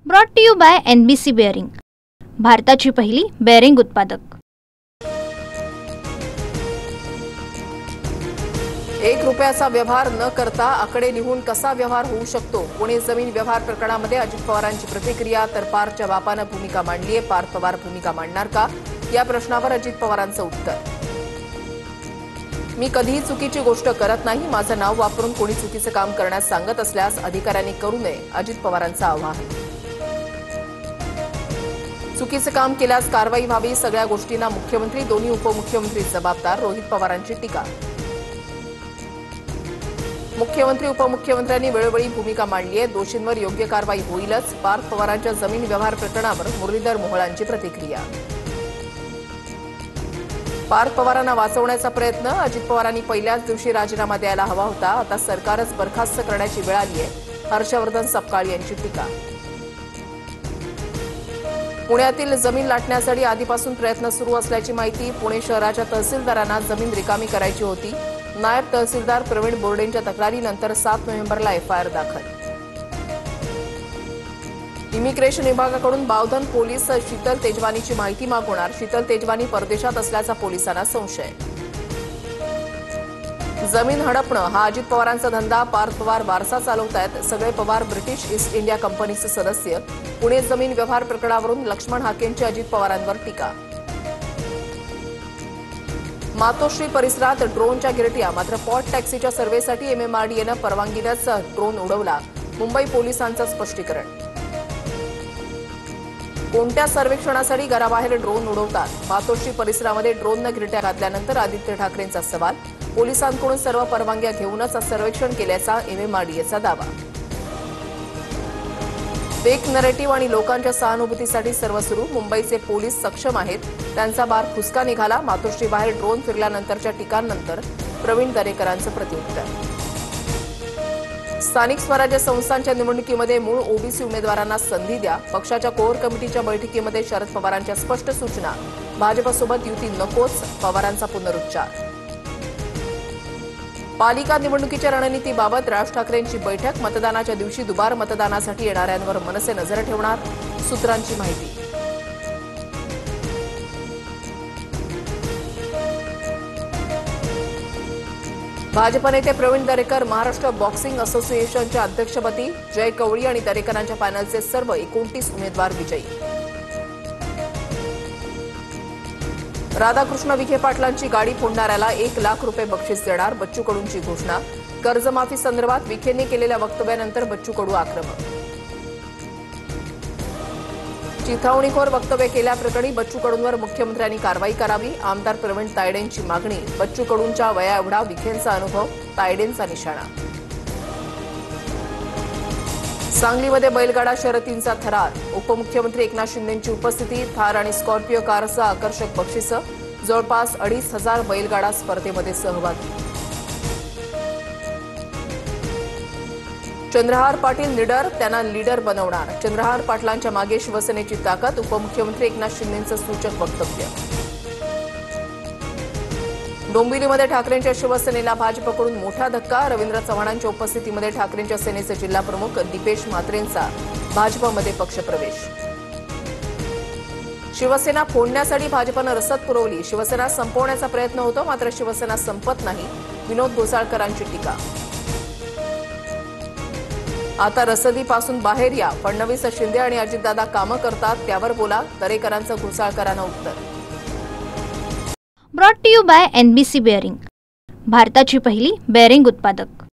Brought to you by NBC bearing, भारताची पहिली bearing उत्पादक। 1 रुपयाचा व्यवहार न करता आकडे लिहून कसा व्यवहार होऊ शकतो? पुणे जमीन व्यवहार प्रकरणामध्ये अजित पवारांची प्रतिक्रिया, तर पार्थच्या बापानं भूमिका मांडली आहे। पार्थ पवार भूमिका मांडणार का, या प्रश्नावर अजित पवारांचं उत्तर। मी कधीही चुकीची गोष्ट करत नाही। माझं नाव वापरून कोणी चुकीचं काम करण्यास सांगत असल्यास अधिकाऱ्यांनी करू नये, अजित पवारांचं आवाहन। चुकीचं काम केल्यास कारवाई व्हावी, सगळ्या गोष्टींना मुख्यमंत्री, दोन्ही उपमुख्यमंत्री जबाबदार, रोहित पवारांची टीका। मुख्यमंत्री उपमुख्यमंत्र्यांनी वेळोवेळी भूमिका मांडली आहे, दोषींवर योग्य कारवाई होईलच। पार्थ पवारांच्या जमीन व्यवहार प्रकरणावर मुरलीधर मोहोळांची प्रतिक्रिया। पार्थ पवारांना वाचवण्याचा प्रयत्न, अजित पवारांनी पहिल्याच दिवशी राजीनामा द्यायला हवा होता, आता सरकारच बरखास्त करण्याची वेळ आली आहे, हर्षवर्धन सपकाळ यांची टीका। पुण्यातील जमीन लाटण्यासाठी आधीपासून प्रयत्न सुरू असल्याची माहिती, पुणे शहराच्या तहसीलदारांना जमीन रिकामी करायची होती। नायब तहसीलदार प्रवीण बोर्डेंच्या तक्रारीनंतर 7 नोव्हेंबरला FIR दाखल। इमिग्रेशन विभागाकडून बावधन पोलीस शीतल तेजवानीची माहिती मागवणार, शीतल तेजवानी परदेशात असल्याचा पोलिसांना संशय। जमीन हडपणं हा अजित पवारांचा धंदा, पार्थ पवार वारसा चालवतायत, सगळे पवार ब्रिटिश ईस्ट इंडिया कंपनीचे सदस्य। पुणे जमीन व्यवहार प्रकरणावरून लक्ष्मण हाकेंची अजित पवारांवर टीका। मातोश्री परिसरात ड्रोनच्या गिरट्या, मात्र पॉट टॅक्सीच्या सर्व्हेसाठी MMRDAनं परवानगीनंच ड्रोन उडवला, मुंबई पोलिसांचं स्पष्टीकरण। कोणत्या सर्वेक्षणासाठी घराबाहेर ड्रोन उडवतात? मातोश्री परिसरामध्ये ड्रोननं गिरट्या घातल्यानंतर आदित्य ठाकरेंचा सवाल, पोलिसांकडून सर्व परवानग्या घेऊनच सर्वेक्षण केल्याचा MMRDAचा दावा। फेक नरेटिव्ह आणि लोकांच्या सहानुभूतीसाठी सर्व सुरू, मुंबईचे पोलीस सक्षम आहेत, त्यांचा बार फुसका निघाला। मातोश्री बाहेर ड्रोन फिरल्यानंतरच्या टीकांनंतर प्रवीण दरेकरांचं प्रत्युत्तर। स्थानिक स्वराज्य संस्थांच्या निवडणुकीमध्ये मूळ OBC उमेदवारांना संधी द्या, पक्षाच्या कोर कमिटीच्या बैठकीमध्ये शरद पवारांच्या स्पष्ट सूचना, भाजपसोबत युती नकोच, पवारांचा पुनरुच्चार। पालिका निवडणुकीच्या रणनीतीबाबत राज ठाकरेंची बैठक, मतदानाच्या दिवशी दुबार मतदानासाठी येणाऱ्यांवर मनसे नजर ठेवणार, सूत्रांची माहिती। भाजप नेते प्रवीण दरेकर महाराष्ट्र बॉक्सिंग असोसिएशनच्या अध्यक्षपदी, जय कवळी आणि दरेकरांच्या पॅनलचे सर्व 29 उमेदवार विजयी। राधाकृष्ण विखे पाटलांची गाडी फोडणाऱ्याला 1 लाख रुपये बक्षीस देणार, बच्चू कडूंची घोषणा। कर्जमाफी संदर्भात विखेंनी केलेल्या वक्तव्यानंतर बच्चू कडू आक्रमक। चिथावणीखोर वक्तव्य केल्याप्रकरणी बच्चू कडूंवर मुख्यमंत्र्यांनी कारवाई करावी, आमदार प्रवीण तायडेंची मागणी। बच्चू कडूंच्या वया एवढा विखेंचा अनुभव, तायडेंचा निशाणा। सांगलीमध्ये बैलगाडा शर्यतींचा थरार, उपमुख्यमंत्री एकनाथ शिंदेंची उपस्थिती, थार आणि स्कॉर्पिओ कारसह आकर्षक बक्षिसं, जवळपास 2,500 बैलगाडा स्पर्धेमध्ये सहभागी। चंद्रहार पाटील निडर, त्यांना लीडर बनवणार, चंद्रहार पाटलांच्या मागे शिवसेनेची ताकद, उपमुख्यमंत्री एकनाथ शिंदेंचं सूचक वक्तव्य। डोंबिवलीमध्ये ठाकरेंच्या शिवसेनेला भाजपकडून मोठा धक्का, रवींद्र चव्हाणांच्या उपस्थितीमध्ये ठाकरेंच्या सेनेचे जिल्हाप्रमुख दीपेश म्हात्रेंचा भाजपमध्ये पक्षप्रवेश। शिवसेना फोडण्यासाठी भाजपनं रसद पुरवली, शिवसेना संपवण्याचा प्रयत्न होतो, मात्र शिवसेना संपत नाही, विनोद घोसाळकरांची टीका। आता रसदीपासून बाहेर या, फडणवीस, शिंदे आणि अजितदादा कामं करतात, त्यावर बोला, दरेकरांचं घोसाळकरांना उत्तर। Brought to you by NBC bearing, भारताची पहिली बेअरिंग उत्पादक।